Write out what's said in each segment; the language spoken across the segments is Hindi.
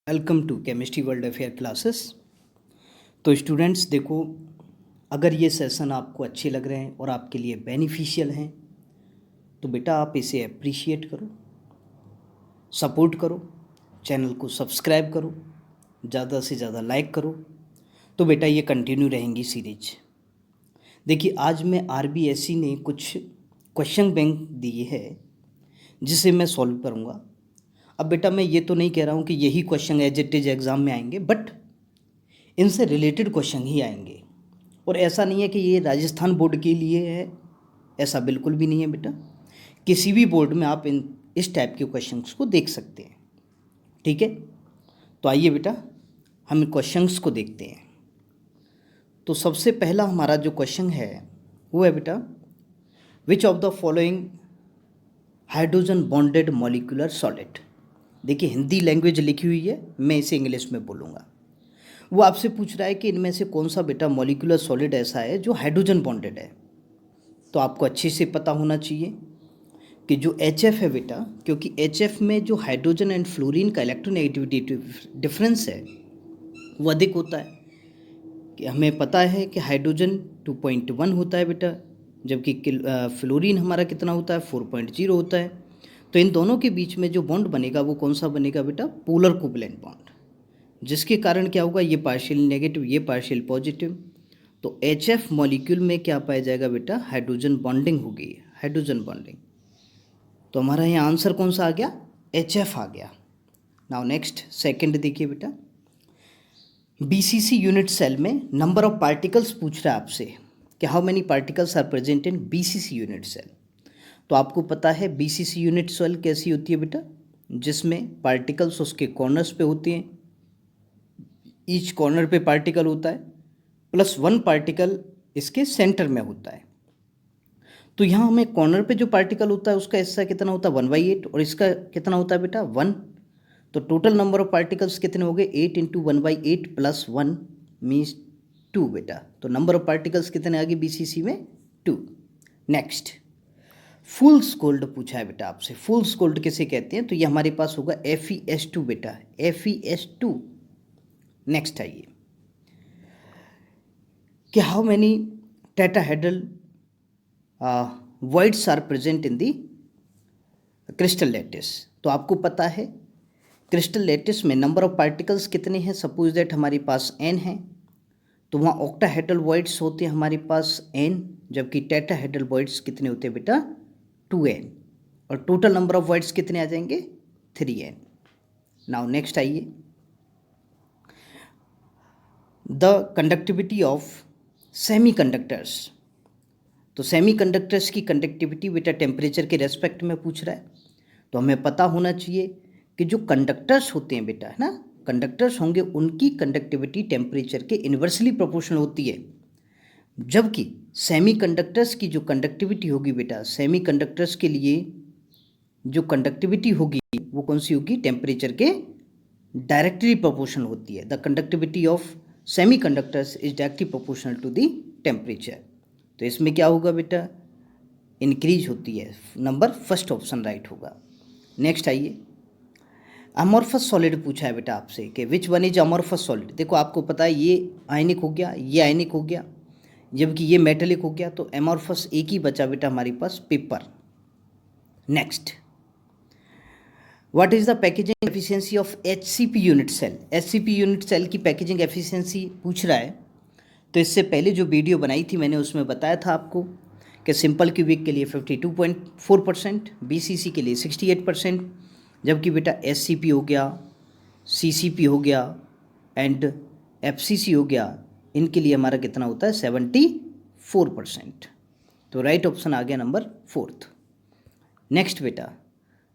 Welcome to chemistry world affair classes. तो स्टूडेंट्स देखो, अगर ये सेशन आपको अच्छे लग रहे हैं और आपके लिए बेनिफिशियल हैं तो बेटा आप इसे अप्रिशिएट करो, सपोर्ट करो, चैनल को सब्सक्राइब करो, ज़्यादा से ज़्यादा लाइक करो। तो बेटा ये कंटिन्यू रहेंगी सीरीज। देखिए आज मैं आरबीएससी ने कुछ क्वेश्चन बैंक दिए है जिसे मैं सॉल्व करूँगा। अब बेटा मैं ये तो नहीं कह रहा हूँ कि यही question as it is exam में आएंगे, बट इनसे रिलेटेड क्वेश्चन ही आएंगे। और ऐसा नहीं है कि ये राजस्थान बोर्ड के लिए है, ऐसा बिल्कुल भी नहीं है बेटा। किसी भी बोर्ड में आप इस टाइप के क्वेश्चंस को देख सकते हैं, ठीक है। तो आइए बेटा हम क्वेश्चंस को देखते हैं। तो सबसे पहला हमारा जो क्वेश्चन है वो है बेटा, which of the following hydrogen bonded molecular solid. देखिए हिंदी लैंग्वेज लिखी हुई है, मैं इसे इंग्लिश में बोलूँगा। वो आपसे पूछ रहा है कि इनमें से कौन सा बेटा मॉलिक्यूलर सॉलिड ऐसा है जो हाइड्रोजन बॉन्डेड है। तो आपको अच्छे से पता होना चाहिए कि जो HF है बेटा, क्योंकि HF में जो हाइड्रोजन एंड फ्लोरीन का इलेक्ट्रोनेगेटिविटी डिफरेंस है वो अधिक होता है। कि हमें पता है कि हाइड्रोजन 2.1 होता है बेटा, जबकि फ्लोरीन हमारा कितना होता है 4.0 होता है। तो इन दोनों के बीच में जो बॉन्ड बनेगा वो कौन सा बनेगा बेटा, पोलर कोवलेंट बॉन्ड, जिसके कारण क्या होगा, ये पार्शियल नेगेटिव ये पार्शियल पॉजिटिव। तो HF मॉलिक्यूल में क्या पाया जाएगा बेटा, हाइड्रोजन बॉन्डिंग होगी, हाइड्रोजन बॉन्डिंग। तो हमारा यहाँ आंसर कौन सा आ गया, HF आ गया। नाउ नेक्स्ट सेकंड देखिए बेटा, BCC यूनिट सेल में नंबर ऑफ पार्टिकल्स पूछ रहा है आपसे कि how many particles are present in BCC unit cell. तो आपको पता है BCC यूनिट सेल कैसी होती है बेटा, जिसमें पार्टिकल्स उसके कॉर्नर्स पे होते हैं, ईच कॉर्नर पे पार्टिकल होता है, प्लस 1 पार्टिकल इसके सेंटर में होता है। तो यहाँ हमें कॉर्नर पे जो पार्टिकल होता है उसका हिस्सा कितना होता है 1/8, और इसका कितना होता है बेटा 1। तो टोटल नंबर ऑफ पार्टिकल्स कितने हो गए, 8 इंटू 1/8 प्लस 1 मीन्स 2 बेटा। तो नंबर ऑफ पार्टिकल्स कितने आ गए BCC में, 2। नेक्स्ट फुल्स गोल्ड पूछा है बेटा आपसे, फुल्स गोल्ड किसे कहते हैं, तो ये हमारे पास होगा FeS2 बेटा, FeS2। नेक्स्ट आइए कि how many tetrahedral voids are present in the crystal lattice. तो आपको पता है क्रिस्टल लैटिस में नंबर ऑफ पार्टिकल्स कितने हैं, सपोज दैट हमारे पास n है, तो वहाँ ऑक्टाहेड्रल वॉइड्स होते हैं हमारे पास n, जबकि टेट्राहेड्रल वॉइड्स कितने होते हैं बेटा 2n, और टोटल नंबर ऑफ वॉइड्स कितने आ जाएंगे 3n। नाउ नेक्स्ट आइए, द कंडक्टिविटी ऑफ सेमीकंडक्टर्स। तो सेमीकंडक्टर्स की कंडक्टिविटी बेटा टेम्परेचर के रेस्पेक्ट में पूछ रहा है। तो हमें पता होना चाहिए कि जो कंडक्टर्स होते हैं बेटा, है ना, कंडक्टर्स होंगे उनकी कंडक्टिविटी टेम्परेचर के इन्वर्सली प्रोपोर्शनल होती है, जबकि सेमीकंडक्टर्स की जो कंडक्टिविटी होगी बेटा, सेमीकंडक्टर्स के लिए जो कंडक्टिविटी होगी वो कौन सी होगी, टेम्परेचर के डायरेक्टली प्रोपोर्शनल होती है। The conductivity of semiconductors is directly proportional to the temperature. तो इसमें क्या होगा बेटा, इंक्रीज होती है, नंबर फर्स्ट ऑप्शन राइट होगा। नेक्स्ट आइए, अमॉर्फस सॉलिड पूछा है बेटा आपसे कि which one is amorphous solid. देखो आपको पता है ये आयनिक हो गया, ये आयनिक हो गया, जबकि ये मेटेलिक हो गया, तो अमॉर्फस एक ही बचा बेटा हमारे पास, paper. Next, what is the packaging efficiency of HCP unit cell. HCP unit cell की पैकेजिंग एफिशिएंसी पूछ रहा है। तो इससे पहले जो वीडियो बनाई थी मैंने उसमें बताया था आपको कि सिंपल क्यूबिक के लिए 52.4%, BCC के लिए 68%, जबकि बेटा SCP हो गया, CCP हो गया एंड FCC हो गया, इनके लिए हमारा कितना होता है 74%। तो राइट ऑप्शन आ गया नंबर 4th। नेक्स्ट बेटा,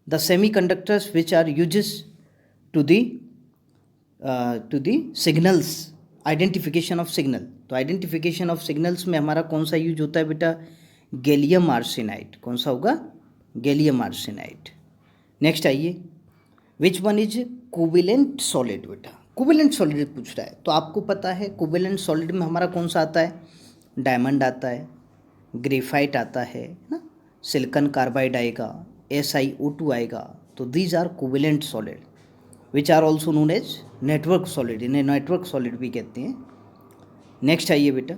the semiconductors which are uses to the signals, identification of signal. तो आइडेंटिफिकेशन ऑफ सिग्नल्स में हमारा कौन सा यूज होता है बेटा, गैलियम आर्सेनाइड। कौन सा होगा, गैलियम आर्सेनाइड। नेक्स्ट आइए, विच वन इज कोवेलेंट सॉलिड बेटा, कोवेलेंट सॉलिड पूछ रहा है। तो आपको पता है कोवेलेंट सॉलिड में हमारा कौन सा आता है, डायमंड आता है, ग्रेफाइट आता है ना, सिलिकॉन कार्बाइड आएगा, SiO2 आएगा। तो these are covalent solid. Which are also known as network solid, इन्हें नेटवर्क सॉलिड भी कहते हैं। नेक्स्ट आइए बेटा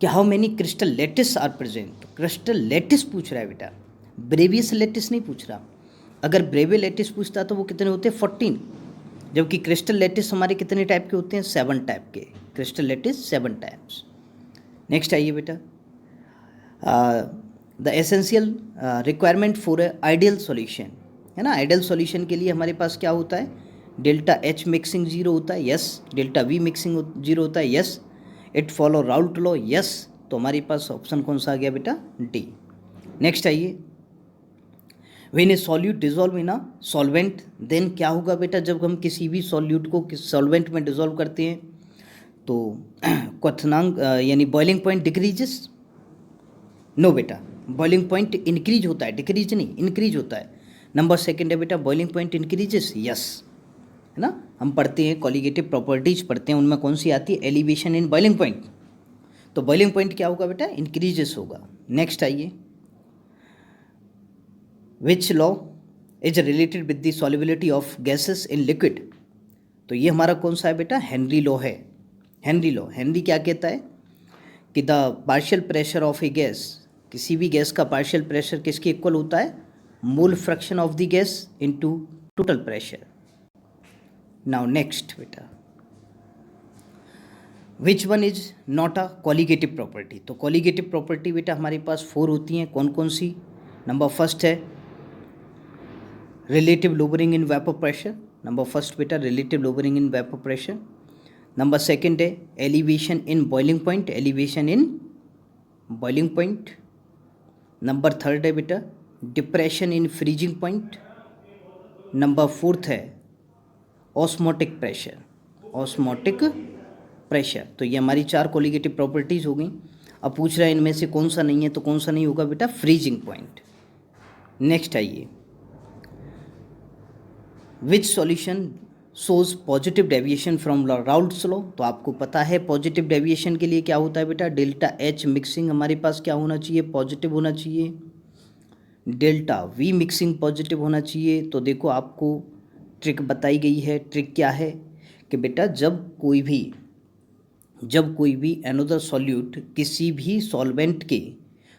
कि how many crystal lattice are present. Crystal lattice पूछ रहा है बेटा, ब्रेवियस लैटिस नहीं पूछ रहा। अगर ब्रेवे लैटिस पूछता तो वो कितने होते हैं 14, जबकि क्रिस्टल लैटिस हमारे कितने टाइप के होते हैं 7 टाइप के। Crystal lattice 7 types. नेक्स्ट आइए बेटा the essential requirement for a ideal solution, है ना। आइडियल सॉल्यूशन के लिए हमारे पास क्या होता है, डेल्टा एच मिक्सिंग जीरो होता है, yes. Delta V mixing zero होता है, yes. It follow Raoult law, yes. तो हमारे पास ऑप्शन कौन सा आ गया बेटा, डी। नेक्स्ट आइए when a solute dissolve in a solvent, then क्या होगा बेटा, जब हम किसी भी सॉल्यूट को सॉल्वेंट में डिजोल्व करते हैं तो क्वथनांक यानी बॉइलिंग पॉइंट डिक्रीजेस। नो बेटा, बॉइलिंग पॉइंट इंक्रीज होता है, डिक्रीज नहीं, इंक्रीज होता है। नंबर सेकंड है बेटा बॉइलिंग पॉइंट इंक्रीजेस, यस, है ना। हम पढ़ते हैं कॉलिगेटिव प्रॉपर्टीज पढ़ते हैं, उनमें कौन सी आती है, एलिवेशन इन बॉइलिंग पॉइंट। तो बॉइलिंग पॉइंट क्या होगा बेटा, इंक्रीजेस होगा। नेक्स्ट आइए which law is related with the solubility of gases in liquid. तो ये हमारा कौन सा है बेटा, हेनरी लॉ है। हेनरी लॉ, हेनरी क्या कहता है कि the partial pressure of A gas, किसी भी गैस का पार्शियल प्रेशर किसके इक्वल होता है, mole fraction of the gas into total pressure. Now next बेटा which one is not a colligative property. तो कॉलिगेटिव प्रॉपर्टी बेटा हमारे पास 4 होती हैं, कौन कौन सी। नंबर फर्स्ट है relative lowering in vapour pressure, number first बेटा relative lowering in vapour pressure. Number second है elevation in boiling point, elevation in boiling point. Number third है बेटा depression in freezing point. Number fourth है ऑस्मोटिक प्रेशर, ऑस्मोटिक प्रेशर। तो ये हमारी 4 कॉलिगेटिव प्रॉपर्टीज हो गई। अब पूछ रहा है इनमें से कौन सा नहीं है, तो कौन सा नहीं होगा बेटा, फ्रीजिंग पॉइंट। नेक्स्ट आइए which solution shows positive deviation from Raoult's law. तो आपको पता है पॉजिटिव डेविएशन के लिए क्या होता है बेटा, डेल्टा एच मिक्सिंग हमारे पास क्या होना चाहिए, पॉजिटिव होना चाहिए। डेल्टा वी मिक्सिंग पॉजिटिव होना चाहिए। तो देखो आपको ट्रिक बताई गई है। ट्रिक क्या है कि बेटा जब कोई भी अनदर सॉल्यूट किसी भी सॉल्वेंट के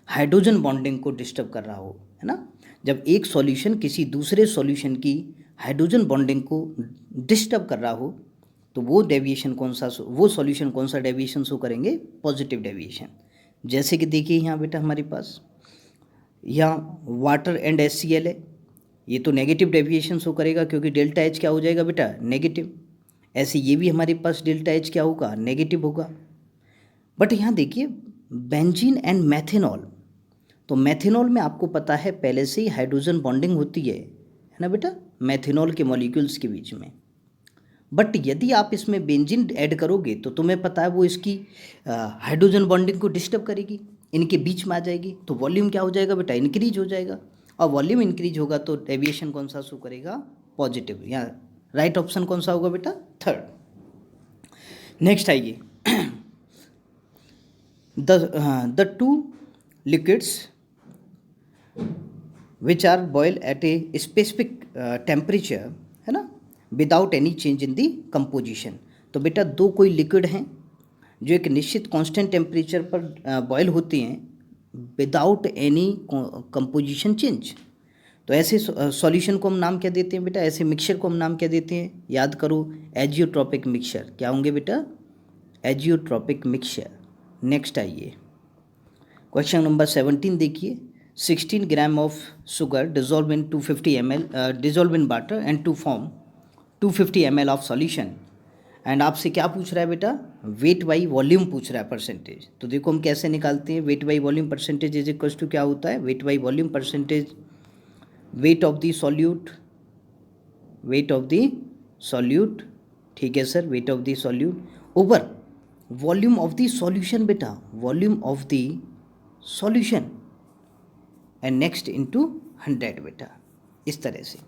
हाइड्रोजन बॉन्डिंग को डिस्टर्ब कर रहा हो, है ना, जब एक सॉल्यूशन किसी दूसरे सॉल्यूशन की हाइड्रोजन बॉन्डिंग को डिस्टर्ब कर रहा हो तो वो डेविएशन कौन सा, वो सॉल्यूशन कौन सा डेविएशन शो करेंगे, पॉजिटिव डेविएशन। जैसे कि देखिए यहाँ बेटा हमारे पास यहाँ वाटर एंड HCl है, ये तो नेगेटिव डेविएशन शो करेगा क्योंकि डेल्टा एच क्या हो जाएगा बेटा, नेगेटिव। ऐसे ये भी हमारे पास डेल्टा एच क्या होगा, नेगेटिव होगा। बट यहाँ देखिए बेंजीन एंड मैथेनॉल, तो मैथेनॉल में आपको पता है पहले से ही हाइड्रोजन बॉन्डिंग होती है ना बेटा, मैथेनॉल के मॉलिक्यूल्स के बीच में। बट यदि आप इसमें बेंजीन ऐड करोगे तो तुम्हें पता है वो इसकी हाइड्रोजन बॉन्डिंग को डिस्टर्ब करेगी, इनके बीच में आ जाएगी, तो वॉल्यूम क्या हो जाएगा बेटा, इंक्रीज हो जाएगा। और वॉल्यूम इंक्रीज होगा तो डेविएशन कौन सा शो करेगा, पॉजिटिव। या राइट ऑप्शन कौन सा होगा बेटा, थर्ड। नेक्स्ट आइए the two liquids which are boil at a specific temperature, है ना, without any change in the composition. तो बेटा 2 कोई लिक्विड हैं जो एक निश्चित कांस्टेंट टेम्परेचर पर बॉयल होते हैं विदाउट एनी कंपोजिशन चेंज। तो ऐसे सॉल्यूशन को हम नाम क्या देते हैं बेटा, ऐसे मिक्सचर को हम नाम क्या देते हैं, याद करो, एजियोट्रॉपिक मिक्सचर। क्या होंगे बेटा, एजियोट्रॉपिक मिक्सचर। नेक्स्ट आइए क्वेश्चन नंबर 17 देखिए 16 gram of sugar dissolve in 250 ml dissolve in water and to form 250 ml of solution. And आपसे क्या पूछ रहा है बेटा, वेट बाई वॉल्यूम पूछ रहा है, परसेंटेज। तो देखो हम कैसे निकालते हैं, weight by volume percentage is equal to क्या होता है, weight by volume percentage weight of the solute, weight of the solute, ठीक है sir, weight of the solute over volume of the solution बेटा, volume of the solution and next into 100 बेटा, इस तरह से।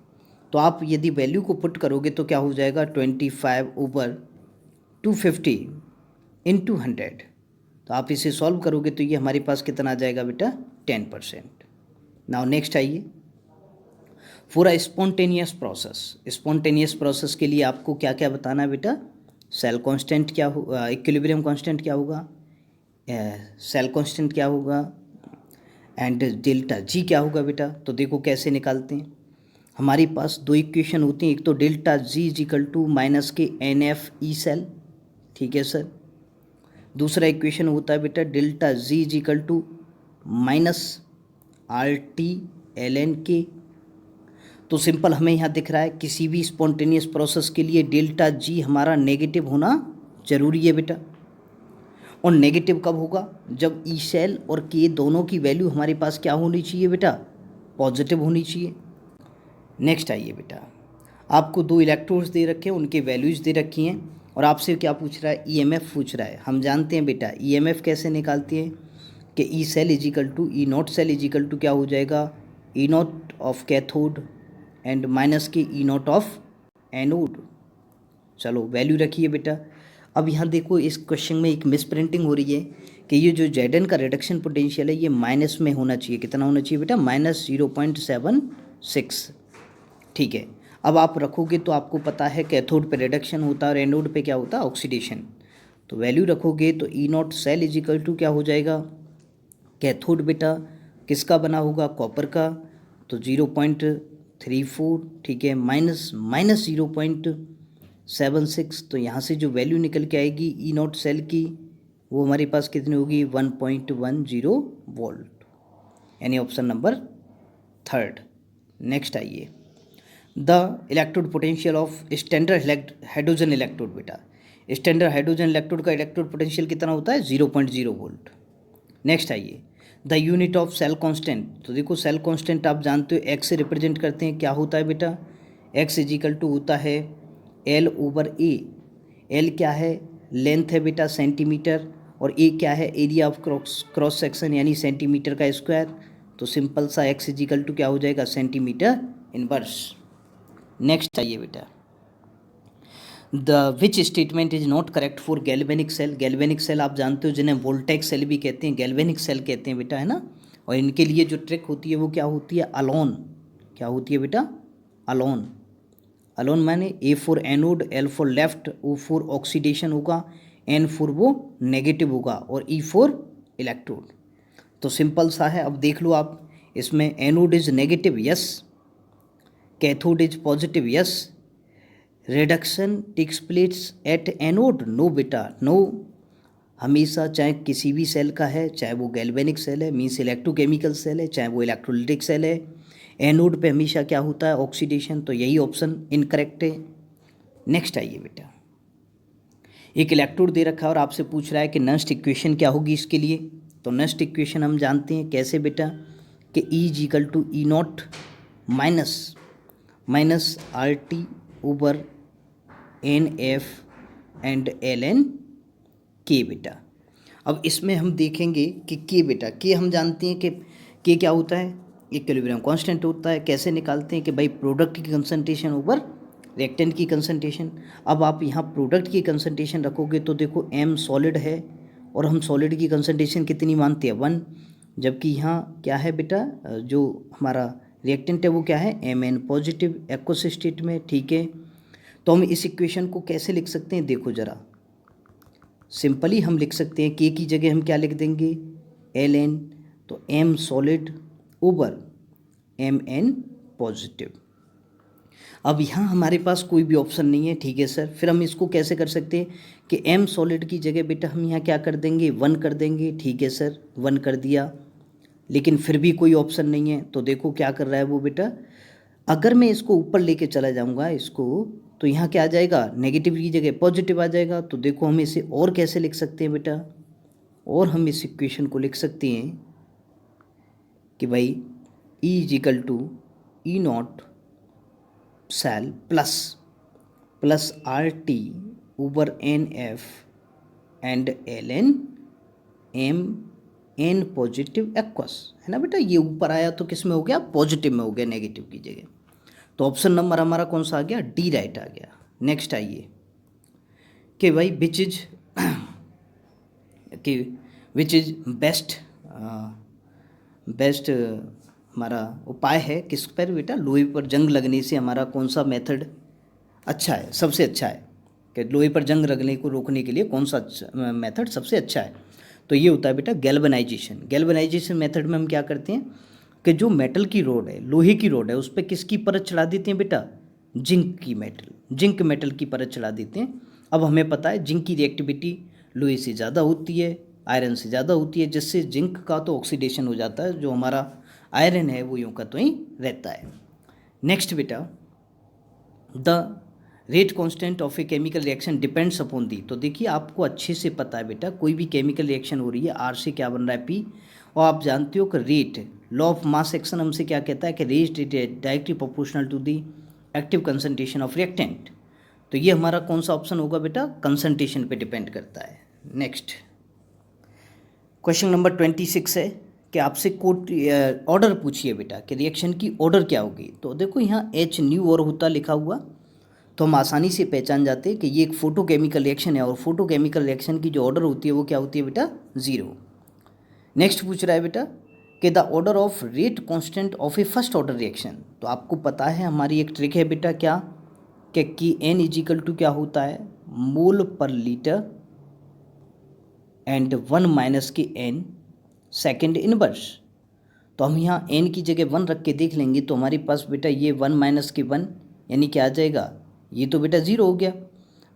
तो आप यदि वैल्यू को पुट करोगे तो क्या हो जाएगा, 25 ओवर 250 इंटू 100। तो आप इसे सॉल्व करोगे तो ये हमारे पास कितना आ जाएगा बेटा, 10%। नाउ नेक्स्ट आइए फॉर अ स्पॉन्टेनियस प्रोसेस के लिए आपको क्या क्या बताना है बेटा, सेल कांस्टेंट क्या होगा, इक्विलिब्रियम कांस्टेंट क्या होगा, सेल कांस्टेंट क्या होगा, एंड डेल्टा जी क्या होगा बेटा। तो देखो कैसे निकालते हैं। हमारे पास दो इक्वेशन होती हैं, एक तो delta G is equal to minus के एन एफ ई सेल, ठीक है सर। दूसरा इक्वेशन होता है बेटा delta G is equal to minus R T L N K. तो सिंपल हमें यहाँ दिख रहा है किसी भी स्पॉन्टेनियस प्रोसेस के लिए डेल्टा जी हमारा नेगेटिव होना जरूरी है बेटा। और नेगेटिव कब होगा, जब ई सेल और के दोनों की वैल्यू हमारे पास क्या होनी चाहिए बेटा, पॉजिटिव होनी चाहिए। नेक्स्ट आइए बेटा, आपको दो इलेक्ट्रोड्स दे रखे हैं, उनके वैल्यूज़ दे रखी हैं और आपसे क्या पूछ रहा है, ईएमएफ पूछ रहा है। हम जानते हैं बेटा ईएमएफ कैसे निकालते हैं कि E cell is equal to E naught cell is equal to क्या हो जाएगा, E naught of cathode and minus के ई नॉट ऑफ एनोड। चलो वैल्यू रखिए बेटा। अब यहाँ देखो इस क्वेश्चन में एक मिस प्रिंटिंग हो रही है कि ये जो जेडन का रिडक्शन पोटेंशियल है ये माइनस में होना चाहिए। कितना होना चाहिए बेटा, -0.76। ठीक है, अब आप रखोगे तो आपको पता है कैथोड पे रिडक्शन होता है और एनोड पे क्या होता है, ऑक्सीडेशन। तो वैल्यू रखोगे तो E naught cell is equal to क्या हो जाएगा, कैथोड बेटा किसका बना होगा, कॉपर का, तो 0.34, ठीक है, माइनस 0.76। तो यहाँ से जो वैल्यू निकल के आएगी ई नॉट सेल की वो हमारे पास कितनी होगी, 1.10 वोल्ट, यानी ऑप्शन नंबर थर्ड। नेक्स्ट आइए, the electrode potential of standard hydrogen electrode बेटा। स्टैंडर्ड हाइड्रोजन इलेक्ट्रोड का इलेक्ट्रोड पोटेंशियल कितना होता है, 0.0 वोल्ट। नेक्स्ट आइए, the unit of cell constant. तो देखो सेल कांस्टेंट आप जानते हो एक्स से रिप्रेजेंट करते हैं, क्या होता है बेटा, एक्स इज इक्वल टू होता है एल ओवर ए। एल क्या है, लेंथ है बेटा सेंटीमीटर, और ए क्या है, एरिया ऑफ क्रॉस सेक्शन यानी सेंटीमीटर का स्क्वायर। तो सिंपल सा एक्स इज इक्वल टू क्या हो जाएगा, सेंटीमीटर इनवर्स। नेक्स्ट आइए बेटा, the which statement is not correct for galvanic cell. Galvanic cell आप जानते हो जिन्हें वोल्टेक सेल भी कहते हैं, गैल्वेनिक सेल कहते हैं बेटा, है ना। और इनके लिए जो ट्रिक होती है वो क्या होती है, अलोन। क्या होती है बेटा, अलोन। अलोन माने A for anode, L for left, O for oxidation होगा, एन फॉर वो नेगेटिव होगा, और ई फॉर इलेक्ट्रोड। तो सिंपल सा है, अब देख लो आप, इसमें anode is negative, yes, cathode is positive, yes, reduction takes place at anode, no बेटा, नो। हमेशा चाहे किसी भी सेल का है, चाहे वो गैल्वेनिक सेल है मीन्स इलेक्ट्रोकेमिकल सेल है, चाहे वो इलेक्ट्रोलिटिक सेल है, एनोड पे हमेशा क्या होता है, ऑक्सीडेशन। तो यही ऑप्शन इनकरेक्ट है। नेक्स्ट आइए बेटा, एक इलेक्ट्रोड दे रखा है और आपसे पूछ रहा है कि नस्ट इक्वेशन क्या होगी इसके लिए। तो नस्ट इक्वेशन हम जानते हैं कैसे बेटा, कि E is equal to E naught minus R T over N F and L N K बेटा। अब इसमें हम देखेंगे कि के बेटा, के हम जानते हैं कि के क्या होता है, इक्विलिब्रियम कांस्टेंट होता है। कैसे निकालते हैं कि भाई प्रोडक्ट की कंसंट्रेशन ओवर रिएक्टेंट की कंसंट्रेशन। अब आप यहाँ प्रोडक्ट की कंसंट्रेशन रखोगे तो देखो एम सॉलिड है और हम सॉलिड की कंसंट्रेशन कितनी मानते हैं, 1, जबकि यहाँ क्या है बेटा, जो हमारा रिएक्टेंट है वो क्या है, M N positive aqueous state में, ठीक है। तो हम इस इक्वेशन को कैसे लिख सकते हैं, देखो ज़रा, सिंपली हम लिख सकते हैं के की जगह हम क्या लिख देंगे, एल एन, तो M solid over M N positive. अब यहाँ हमारे पास कोई भी ऑप्शन नहीं है, ठीक है सर। फिर हम इसको कैसे कर सकते हैं कि एम सॉलिड की जगह बेटा हम यहाँ क्या कर देंगे, 1 कर देंगे, ठीक है सर, 1 कर दिया। लेकिन फिर भी कोई ऑप्शन नहीं है, तो देखो क्या कर रहा है वो बेटा, अगर मैं इसको ऊपर लेके चला जाऊँगा इसको, तो यहाँ क्या आ जाएगा, नेगेटिव की जगह पॉजिटिव आ जाएगा। तो देखो हम इसे और कैसे लिख सकते हैं बेटा, और हम इस इक्वेशन को लिख सकते हैं कि भाई E is equal to E naught cell plus R T over N F and L N M N positive aqueous, है ना बेटा। ये ऊपर आया तो किस में हो गया, पॉजिटिव में हो गया, नेगेटिव की जगह। तो ऑप्शन नंबर हमारा कौन सा आ गया, डी राइट आ गया। नेक्स्ट आइए कि भाई विच इज बेस्ट हमारा उपाय है किस पर बेटा, लोहे पर जंग लगने से हमारा कौन सा मेथड अच्छा है, सबसे अच्छा है, कि लोहे पर जंग लगने को रोकने के लिए कौन सा मेथड सबसे अच्छा है। तो ये होता है बेटा गैल्वनाइजेशन। गैल्वनाइजेशन मेथड में हम क्या करते हैं कि जो मेटल की रोड है, लोहे की रोड है, उस पर किसकी परत चढ़ा देते हैं बेटा, जिंक मेटल की परत चढ़ा देते हैं। अब हमें पता है जिंक की रिएक्टिविटी लोहे से ज़्यादा होती है, आयरन से ज़्यादा होती है, जिससे जिंक का तो ऑक्सीडेशन हो जाता है, जो हमारा आयरन है वो यूँ का तो ही रहता है। नेक्स्ट बेटा, the rate constant of a chemical reaction depends upon the. तो देखिए आपको अच्छे से पता है बेटा, कोई भी केमिकल रिएक्शन हो रही है, आर से क्या बन रहा है पी, और आप जानते हो कि rate, law of mass action हमसे क्या कहता है कि rate is directly proportional to the active concentration of reactant. तो ये हमारा कौन सा ऑप्शन होगा बेटा, कंसंट्रेशन पे डिपेंड करता है। नेक्स्ट क्वेश्चन नंबर 26 है कि आपसे कोट ऑर्डर पूछिए बेटा कि रिएक्शन की ऑर्डर क्या होगी। तो देखो यहाँ एच न्यू और होता लिखा हुआ, तो हम आसानी से पहचान जाते हैं कि ये एक फोटोकेमिकल रिएक्शन है, और फोटोकेमिकल रिएक्शन की जो ऑर्डर होती है वो क्या होती है बेटा, 0। नेक्स्ट पूछ रहा है बेटा कि the order of rate constant of A first order reaction. तो आपको पता है हमारी एक ट्रिक है बेटा, क्या कि एन इजिकल टू क्या होता है, मोल पर लीटर एंड 1 माइनस के एन सेकेंड इनवर्स। तो हम यहाँ एन की जगह 1 रख के देख लेंगे, तो हमारे पास बेटा ये 1 माइनस के 1 यानी क्या आ जाएगा, ये तो बेटा 0 हो गया,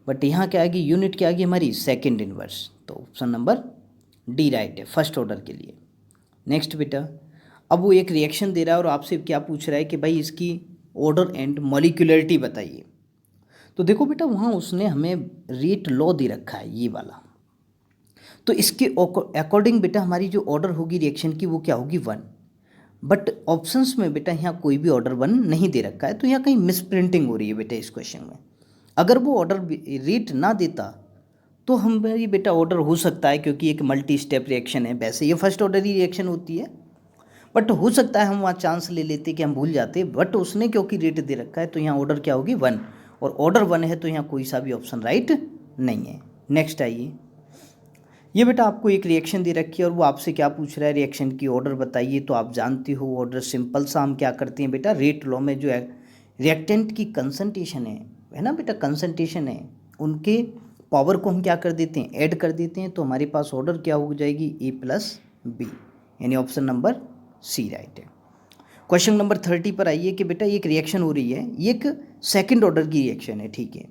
बट यहाँ क्या आ गई, यूनिट क्या आ गई हमारी, सेकेंड इनवर्स। तो ऑप्शन नंबर डी राइट है फर्स्ट ऑर्डर के लिए। नेक्स्ट बेटा, अब वो एक रिएक्शन दे रहा है और आपसे क्या पूछ रहा है कि भाई इसकी ऑर्डर एंड मॉलिक्यूलरिटी बताइए। तो देखो बेटा वहाँ उसने हमें रेट लॉ दे रखा है ये वाला, तो इसके अकॉर्डिंग बेटा हमारी जो ऑर्डर होगी रिएक्शन की वो क्या होगी, 1। बट ऑप्शंस में बेटा यहाँ कोई भी ऑर्डर 1 नहीं दे रखा है, तो यहाँ कहीं मिसप्रिंटिंग हो रही है बेटा इस क्वेश्चन में। अगर वो ऑर्डर रेट ना देता तो हमारी बेटा ऑर्डर हो सकता है, क्योंकि एक मल्टी स्टेप रिएक्शन है, वैसे ये फर्स्ट ऑर्डर ही रिएक्शन होती है, बट हो सकता है हम वहाँ चांस ले लेते कि हम भूल जाते, बट उसने क्योंकि रेट दे रखा है तो यहाँ ऑर्डर क्या होगी, 1, और ऑर्डर 1 है तो यहाँ कोई सा भी ऑप्शन राइट नहीं है। नेक्स्ट आइए, ये बेटा आपको एक रिएक्शन दे रखी है और वो आपसे क्या पूछ रहा है, रिएक्शन की ऑर्डर बताइए। तो आप जानते हो ऑर्डर सिंपल सा हम क्या करते हैं बेटा, रेट लॉ में जो है रिएक्टेंट की कंसंट्रेशन है ना बेटा, कंसंट्रेशन है, उनके पावर को हम क्या कर देते हैं, ऐड कर देते हैं। तो हमारे पास ऑर्डर क्या हो जाएगी, ए प्लस बी, यानी ऑप्शन नंबर सी राइट है। क्वेश्चन नंबर 30 पर आइए कि बेटा एक रिएक्शन हो रही है, ये एक सेकेंड ऑर्डर की रिएक्शन है, ठीक है।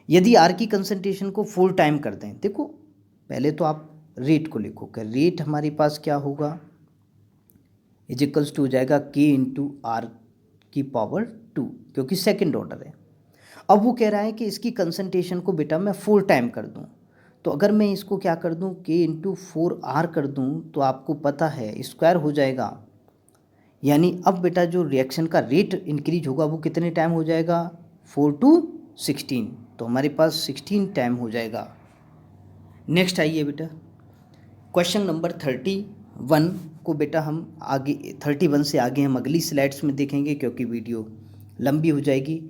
यदि आर की कंसंट्रेशन को फुल टाइम कर दें, देखो पहले तो आप रेट को लिखो कि रेट हमारे पास क्या होगा, इजिकल्स टू हो जाएगा के इंटू आर की पावर 2, क्योंकि सेकेंड ऑर्डर है। अब वो कह रहा है कि इसकी कंसंट्रेशन को बेटा मैं फुल टाइम कर दूं, तो अगर मैं इसको क्या कर दूं, के इंटू 4R कर दूं, तो आपको पता है स्क्वायर हो जाएगा, यानी अब बेटा जो रिएक्शन का रेट इंक्रीज होगा वो कितने टाइम हो जाएगा, 4 to 16, तो हमारे पास 16 टाइम हो जाएगा। नेक्स्ट आइए बेटा, क्वेश्चन नंबर 31 को बेटा हम आगे 31 से आगे हम अगली स्लाइड्स में देखेंगे, क्योंकि वीडियो लंबी हो जाएगी।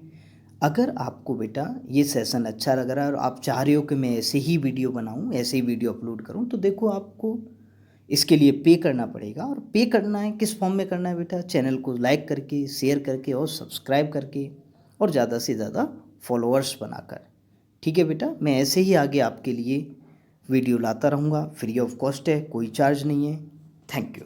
अगर आपको बेटा ये सेशन अच्छा लग रहा है और आप चाह रहे हो कि मैं ऐसे ही वीडियो बनाऊं, ऐसे ही वीडियो अपलोड करूं, तो देखो आपको इसके लिए पे करना पड़ेगा। और पे करना है किस फॉर्म में करना है बेटा, चैनल को लाइक करके, शेयर करके और सब्सक्राइब करके, और ज़्यादा से ज़्यादा फॉलोअर्स बनाकर। ठीक है बेटा, मैं ऐसे ही आगे आपके लिए वीडियो लाता रहूँगा, फ्री ऑफ कॉस्ट है, कोई चार्ज नहीं है। Thank you.